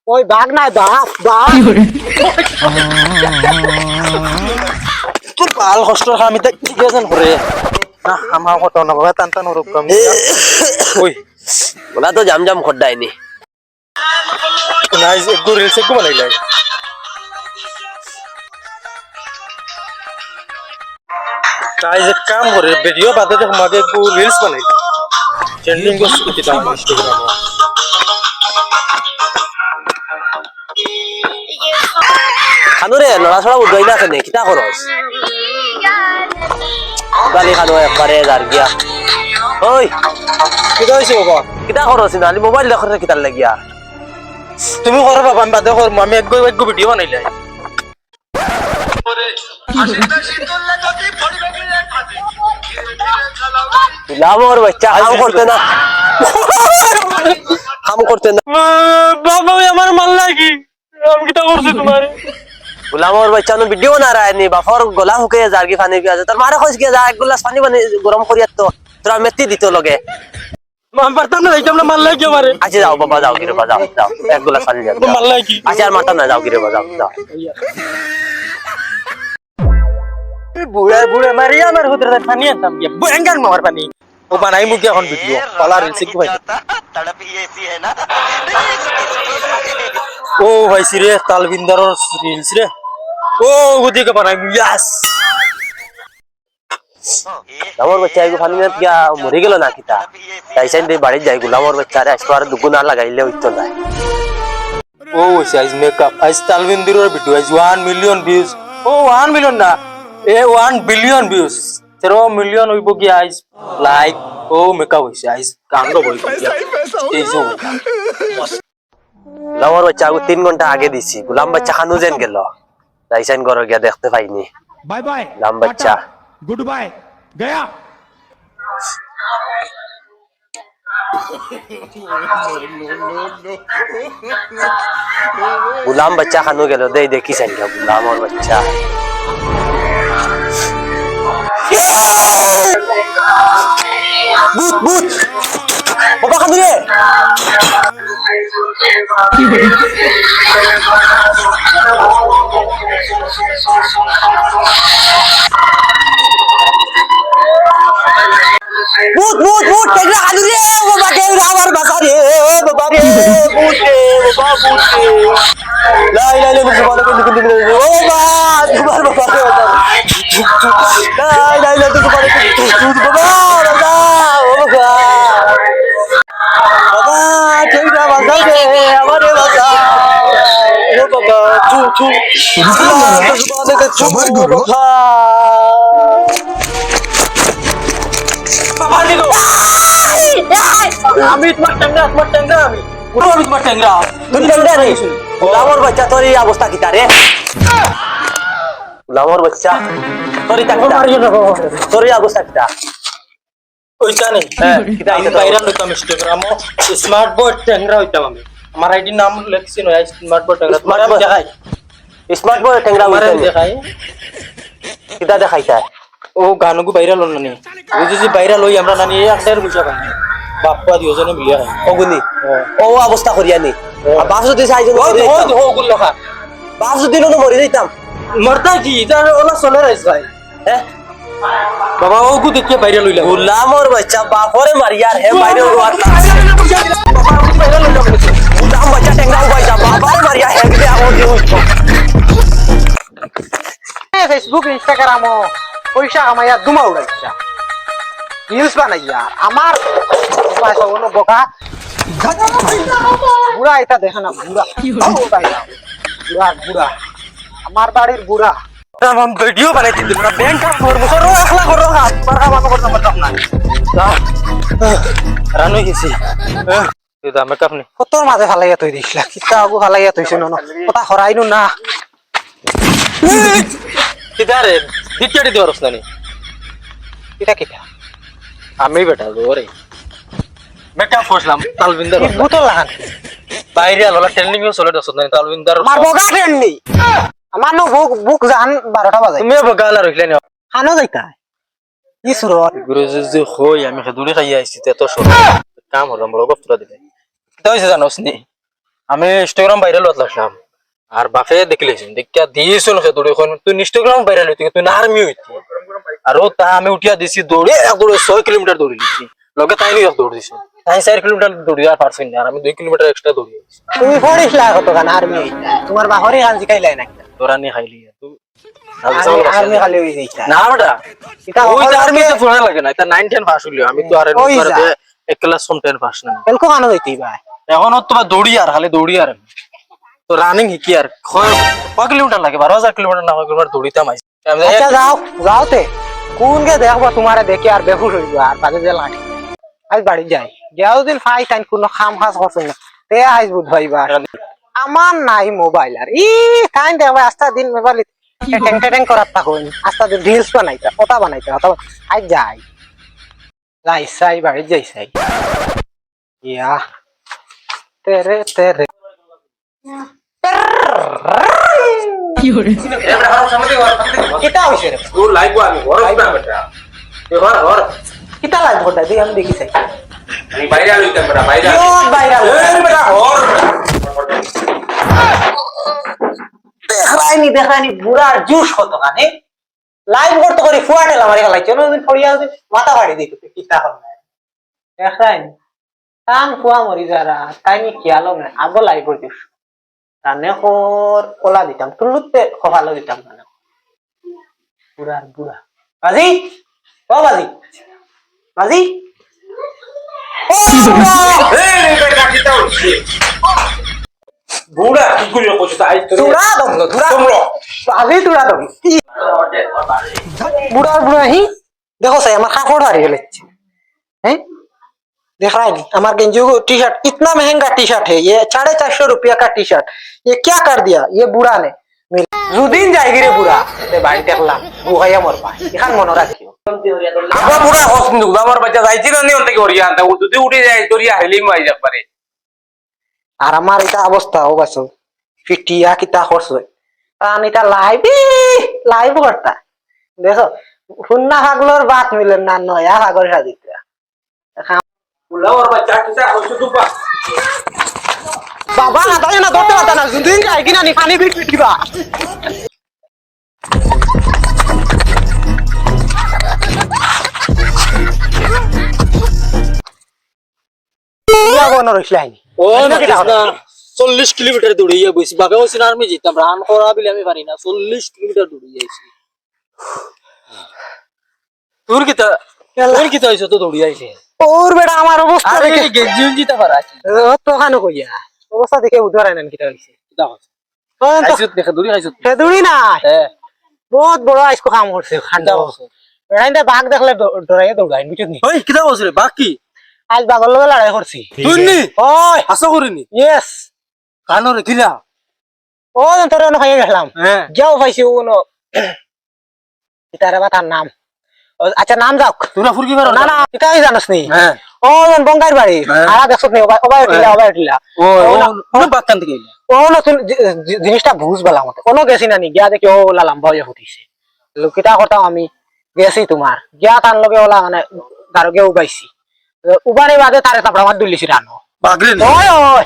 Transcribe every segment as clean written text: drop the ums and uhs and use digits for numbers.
ওই বাঘ নাই বাঘ বাঘ তোর ভাল কষ্ট আমি তা কি গেছেন করে না আমার কত না বাবা টান টান রূপ কম ওই ওলা তো জাম জাম খড্ডাইনি নাইস এক রিলস এক বানাইলাই गाइस एक काम करे वीडियो बाते तो हम आगे को रील्स बनाई ट्रेंडिंग को स्थिति डाल इंस्टाग्राम में খানুরে লড়া ছড়া উঠই না কেনে কিতা করস গালি খানো একবারে যার গিয়া ওই কিটা হইছে বাবা কিতা করস নালি মোবাইল দেখছ কিতা লাগিয়া তুমি করো বাবা আমি বাদে কর আমি এক ভিডিও বানাইলাই লামর বাচ্চা কাম করতে না কাম করতে না বাবা আমার মাল লাগি আমি কিটা করছি তোমারে গুলামর বাচ্চা নো ভিডিও না রায়নি বাফর গলা হুকে জারগি পানি পিয়া তোর মারে কইস গিয়া যা এক গ্লাস পানি পানি গরম করিয়া তো তোরা মেথি দিত লগে আমি পারতাম না এইটা মাল লাগি আমারে আচ্ছা যাও বাবা যাও গিরে বাবা যাও এক গ্লাস পানি যাও মাল লাগি আচ্ছা আর মারতাম না যাও গিরে বাবা যাও বুড়া বুড়া মারি আমার হুদরে পানি আনতাম গিয়া ভয়ঙ্কর মার পানি ও বানাই মুকি এখন ভিডিও পালা রিলস কি ভাই तड़प ही ऐसी है ना ও ভাইছি রে তালবিন্দারর রিলস রে ও ওদিকে বানাই ইয়াস লামর বাচ্চা এগো পানি না গিয়া মরে গেল না কিতা তাই সাইন দে বাড়ি যাই গুলামর বাচ্চা আরে আসবার দুগুনা লাগাইলে হইতো না ও সাইজ মেকআপ আইস তালবিন্দিরর ভিডিও আইস 1 মিলিয়ন ভিউজ ও 1 মিলিয়ন না এ 1 বিলিয়ন ভিউজ 13 মিলিয়ন হইব কি আইস লাইক ও মেকআপ হইছে আইস কান্দ বই গিয়া এই যে লামর বাচ্চা আগু 3 ঘন্টা আগে দিছি গুলাম বাচ্চা খানু যেন গেল তাই সাইন ঘর গিয়া দেখতে পাইনি बाय बाय लाम बच्चा गुड बाय गया गुलाम बच्चा खानू गेलो दे देखी साइन गया गुलाम और बच्चा भूत भूत बाबा खानू रे भूत भूत भूत टेगरा खानू रे बाबा टेगरा हमार बसा रे बाबा रे भूत रे बाबा भूत रे ला ला ला मुझे बालों को निकल निकल ओ बाबा तुम्हारे बाबा के बता ला ला ला तुझे बालों को तू बाबा बाबा ओ बाबा बाबा टेगरा बसा रे हमारे बसा ओ बाबा तू तू सबर करो বাবা দিলো আমি তোমার ট্যাংরা আমি আমি তোমার ট্যাংরা তুই টেংরা রে গুলামর বাচ্চা তোর এই অবস্থা কি তারে গুলামর বাচ্চা তোর এটা তোর এই অবস্থা কিটা ওইটা নেই কিটা আমি ভাইরাল হইতাম ইনস্টাগ্রাম স্মার্ট বয় ট্যাংরা হইতাম আমি আমার আইডি নাম লেখছি নয় স্মার্ট বয় ট্যাংরা তোমার দেখাই স্মার্ট বয় টেংরা আমার হইছে দেখাই কিটা দেখাইতা ও গানগু ভাইরাল হল নানি ও যদি ভাইরাল হই আমরা নানি একটার বুঝা পাই বাপ্পা দুজনে মিলিয়া হয় ওগুনি ও অবস্থা করিয়ানি আর বাস যদি চাইজন ও গুল লখা বাস যদি নো মরি যাইতাম মরতা কি এটা ওলা চলে রাইস ভাই হ্যাঁ বাবা ও গু দেখে ভাইরাল হইলা গুলামর বাচ্চা বাপরে মারিয়ার হে বাইরে রোয়ার গুলাম বাচ্চা টেংরা উবাইতা বাপরে মারিয়া হে গিয়ে আমো দিও ফেসবুক ইনস্টাগ্রাম পয়সা কামাইয়া দুমা উড়াইছা রিলস বানাইয়া আমার পয়সা কোনো বোকা বুড়া এটা দেখে না বুড়া বুড়া বুড়া আমার বাড়ির বুড়া हम वीडियो बनाई थी मेरा बैंक का फोर बसर रो अखला करो हाथ पर का मानो करता मतलब ना रानो किसी ये तो मेकअप नहीं কতর মাঝে ফালাইয়া তুই দিছিলা কিতা আগু ফালাইয়া তুইছ ন কথা হরাইনু না किधर है दिट्टी दे रस नहीं কিতা কিতা আমি বেটা রে মেকআপ করলাম তালবিন্দর বুতল লাগান বাইরে আলোলা ট্রেন্ডিং এ চলে দছ নাই তালবিন্দর আমার বগা ট্রেন নেই আমার নো বুক বুক জান 12টা বাজে তুমি বগালা রইলে না খানো যাইতা কি সুরত গুরুজি যে হই আমি খেদুরি খাই আইছি তে তো সর কাম হলো বড় গফতরা দিলে তাই জানোস নি আমি ইনস্টাগ্রাম ভাইরাল হতে লাগলাম আর বাপে দেখলেছেন দেখিয়া দিয়েছিল সে দৌড়ে এখন তুই ইনস্টাগ্রাম ভাইরাল হইতে তুই না আর্মি হইতি আর তা আমি উঠিয়া দিছি দৌড়ে দৌড়ে 6 কিলোমিটার দৌড়ে দিছি লগে তাই নিয়ে দৌড় দিছি তাই 4 কিলোমিটার দৌড়িয়া পারছেন না আর আমি 2 কিলোমিটার এক্সট্রা দৌড়িয়ে দিছি তুমি পড়িস লাগো তো গান আর্মি তোমার বাহরে গান শিখাইলাই না তোরা নিয়ে খাইলি তুই আর্মি খালি হই যাইতা না বেটা এটা ওই আর্মি তো পড়া লাগে না এটা 9 10 পাস হইলো আমি তো আর ওই যা। এক ক্লাস 10 পাস না এলকো গান হইতেই ভাই এখন তোমার দৌড়ি আর খালি দৌড়ি আর তো রানিং কি আর কয় কিলোমিটার লাগে 12,000 কিলোমিটার না কয় কিলোমিটার দৌড়িতাম আইছি আচ্ছা যাও যাওতে কোনকে দেখবো তোমারে দেখে আর বেহুশ হইব আর বাজে যে লাঠি আজ বাড়ি যাই যাও দিন ফাই টাইম কোনো খাম খাস করছ না তে আইজ বুধ ভাইবা আমার নাই মোবাইল আর ই টাইম দেখবা আস্তা দিন মোবাইল টেং করার থাকুন আস্তা দিন রিলস বানাইতা কথা বানাইতা অথবা আজ যাই যাই সাই বাড়ি যাই সাই ইয়া তেরে তেরে কিতা হইছে রে তোর লাইভ আমি ঘর না বেটা এ ঘর ঘর কিতা লাইভ করতে দিই আমি দেখি চাই আমি বাইরে আইতাম বেটা বাইরে ও বাইরা এ বেটা ঘর দেখাইনি বুড়া জুস কত কানে লাইভ করতে করে ফুয়াটেল আমার গলাই চলো দিন পড়িয়া দিন মাথা বাড়ি দিই তো কিতা হল না দেখাইনি কান ফুয়া মরি যারা তাই নি খেয়ালো না আগে লাইভ করে দিস কানে কর কলা দিতাম তুলুতে খভালো দিতাম না বুড়া বুড়া বাজি ও বাজি বাজি ও এ বেটা কিতা হচ্ছে বুড়া কি কইলো কইছ আই তো তুরা দম তুরা বাজি তুরা দম बुढ़ा बुढ़ा ही देखो सही हमारा खाकोड़ आ रही है देख रहा है हमारा गेंजी को टी शर्ट इतना महंगा टी शर्ट है ये 450 रुपया का टी शर्ट ये क्या कर दिया ये बुढ़ा ने जुदीन जाएगी रे बुढ़ा ते बाड़ी देखला बुहाया मोर पा এখান মনে রাখিও আবার বুড়া হস কিন্তু আমার বাচ্চা যাইছি না নিয়ন থেকে ওরিয়া আনতে ও যদি উঠে যায় দরিয়া হেলিম আই যাব পারে আর আমার এটা অবস্থা ও বাসো ফিটিয়া কিতা খরচ হয় কারণ এটা লাইভ করতা দেখো হুন্না হাগলোর বাত মিলেন না নয়া হাগর সাজিতে বুলা ওর বাচ্চা কিতা হইছে দুপা বাবা না তাই না ধরতে পারতা না দুদিন যাই কিনা নি পানি বিট দিবা কোন রইছলাইনি ও না 40 কিলোমিটার দৌড়িয়ে বইছি বাবা ওই আর্মি জিতাম রান করা বিলে আমি পারি না 40 কিলোমিটার দৌড়িয়ে আইছি তোর কিতা হইছে তো দৌড়িয়ে আইছে ওর বেটা আমার অবস্থা আরে দেখে গেজিউন জিতা পারা ও তো খানো কইয়া অবস্থা দেখে উদ্ধার আইনান কিটা হইছে কিতা হইছে আইছত দেখে দৌড়ি আইছত সেদুড়ি না হ্যাঁ বহুত বড় আইসকো কাম করছে খান্ডা এরাইন্দা বাঘ দেখলে ডরাইয়া দৌড়াই বুঝছনি ওই কিতা বলছ রে বাকি আজ বাঘর লগে লড়াই করছি তুই নি ওই আশা করিনি ইয়েস কানো রে কিলা ও তোর অন খাইয়া গেলাম হ্যাঁ যাও পাইছি ওনো ইতারে বা তার নাম আচ্ছা নাম যাও তোরা ফুরকি মারো না না ইতাই জানোস নি হ্যাঁ ও বঙ্গাইর বাড়ি আরা দেখছ নি ওবাই উঠিলা ও ও বাক্কান থেকে ও নতুন জিনিসটা বুঝ বলা মতে কোনো গেছি না নি গিয়া দেখি ও ওলা লম্বা হয়ে ফুটিছে লোকিটা করতাম আমি গেছি তোমার গিয়া তার লগে ওলা মানে দারোগে উবাইছি উবারে বাদে তারে তারপর আমার দুলিছি রানো বাগরে ওই ওই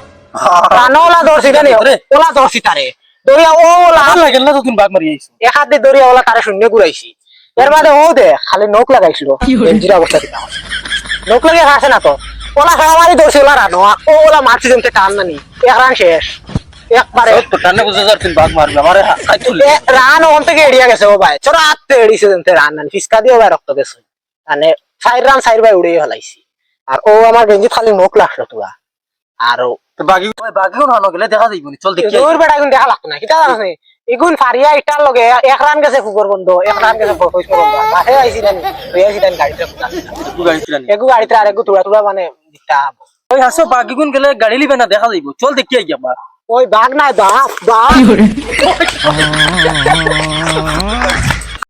রানো ওলা দর্শি জানি ওলা দর্শি তারে দরিয়া ও ওলা লাগে না তো তুমি বাগ মারি আইছো এক হাত দিয়ে দরিয়া ওলা তারে শূন্য ঘুরাইছি এর বাদে ও দে খালি নখ লাগাইছিল গেঞ্জির অবস্থা দিতা নখ লাগিয়ে খাসে না তো ওলা খাওয়ারি দর্শি ওলা রানো ও ওলা মারছি জমতে টান নানি এক রান শেষ একবারে তো টানে বুঝা যার তুমি বাগ মারবে আমারে খাইতুল রান ওখান থেকে এড়িয়া গেছে ও ভাই চলো আত্তে এড়িছে জমতে রান নানি ফিসকা দিয়ে ভাই রক্ত গেছে মানে 4 রান 4 ভাই উড়িয়ে ফেলাইছি আর ও আমার গেঞ্জি খালি নখ লাগলো তুয়া আর তো বাগি বাগিও না গেলে দেখা যাইবনি চল দেখি দূর বেটা এখন দেখা লাগতো না কিটা জানাস নি এগুন ফারিয়া ইটার লগে এক রান গেছে ফুকর বন্ধ এক রান গেছে ফকইস বন্ধ মাঠে আইছি জানি তুই আইছি জানি গাড়িতে তু গাড়ি ছিলানি এগু গাড়িতে আর এগু তুড়া তুড়া মানে দিতা ওই হাসো বাগি গুন গেলে গাড়ি লিবে না দেখা যাইব চল দেখি আই যাবা ওই বাঘ নাই বাঘ বাঘ